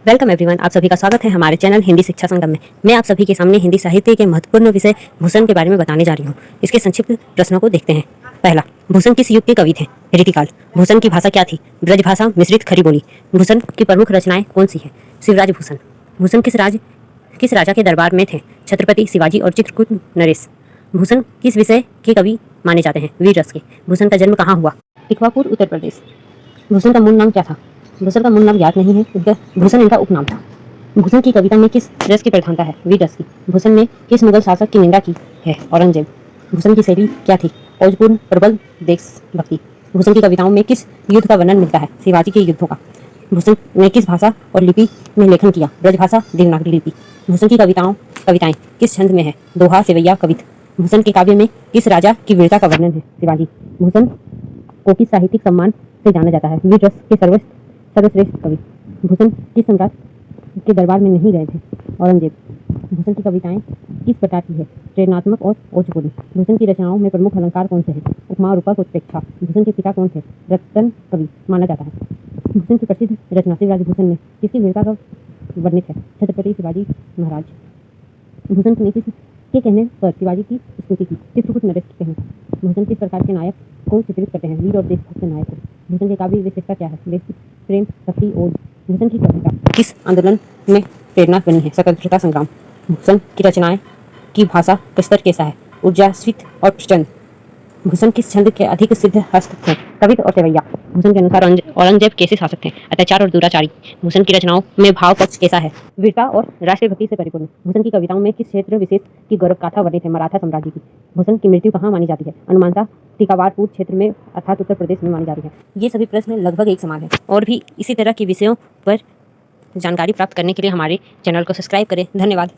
Welcome everyone, आप सभी का स्वागत है हमारे चैनल हिंदी शिक्षा संगम में। मैं आप सभी के सामने हिंदी साहित्य के महत्वपूर्ण विषय भूषण के बारे में बताने जा रही हूँ। इसके संक्षिप्त प्रश्नों को देखते हैं। पहला, भूषण किस युग के कवि थे? रीतिकाल। भूषण की भाषा क्या थी? ब्रजभाषा मिश्रित खड़ी बोली। भूषण की प्रमुख रचनाएं कौन सी है? शिवराज भूषण। भूषण किस राजा के दरबार में थे? छत्रपति शिवाजी और चित्रकूट नरेश। भूषण किस विषय के कवि माने जाते हैं? वीर रस के। भूषण का जन्म कहाँ हुआ? टिकवापुर, उत्तर प्रदेश। भूषण का मूल नाम क्या था? भूषण का मूल नाम याद नहीं है। भूषण इनका उपनाम था। भूषण की कविता में किस रस की प्रधानता है? वीर रस की। भूषण ने किस मुगल शासक की निंदा की है? औरंगजेब। भूषण की शैली क्या थी? औजपूर्ण, प्रबल देशभक्ति। भूषण की कविताओं में किस युद्ध का वर्णन मिलता है? शिवाजी के युद्धों का। भूषण ने किस भाषा और लिपि में लेखन किया? ब्रजभाषा, देवनागरी लिपि। भूषण की कविताएं किस छंद में है? दोहा, सेवैया, कवित। भूषण के काव्य में किस राजा की वीरता का वर्णन है? शिवाजी। भूषण को किस साहित्यिक सम्मान से जाना जाता है? वीर रस के सर्वश्रेष्ठ कवि। भूषण किस सम्राट के दरबार में नहीं गए थे? औरंगजेब। भूषण की कविताएं किस प्रकार की है? प्रेरणात्मक और ओजपूर्ण। भूषण की रचनाओं में प्रमुख अलंकार कौन से हैं? उपमा, रूपक, उत्प्रेक्षा। भूषण के पिता कौन थे? रत्न कवि माना जाता है। भूषण की प्रसिद्ध रचना शिवराज भूषण में किसकी वीरता का वर्णित है? छत्रपति शिवाजी महाराज। भूषण ने के कहने पर शिवाजी की स्तुति की? चित्रकूट नरेश के कहने पर। भूषण किस प्रकार के नायक को चित्रित करते हैं? वीर और देशभक्त नायक को। भूषण के काव्य विशेषता क्या है? देश प्रेम, भक्ति, ओज। भूषण की कविता किस आंदोलन में प्रेरणा बनी है? स्वतंत्रता संग्राम। भूषण की रचनाएं की भाषा का स्तर कैसा है? ऊर्जास्वित और प्रचंड। भूषण किस छंद के अधिक सिद्ध हस्त थे? कवित और सेवैया। भूषण के अनुसार औरंगजेब कैसे शासक थे? अत्याचार और दुराचारी। भूषण की रचनाओं में भाव पक्ष कैसा है? वीरता और राष्ट्रीय भक्ति से परिपूर्ण। भूषण की कविताओं में किस क्षेत्र विशेष की गौरव गाथा वर्णित है? मराठा साम्राज्य की। भूषण की मृत्यु कहाँ मानी जाती है? अनुमानतः टीकावारपुर क्षेत्र में अर्थात उत्तर प्रदेश में मानी जाती है। ये सभी प्रश्न लगभग एक समान है। और भी इसी तरह के विषयों पर जानकारी प्राप्त करने के लिए हमारे चैनल को सब्सक्राइब करें। धन्यवाद।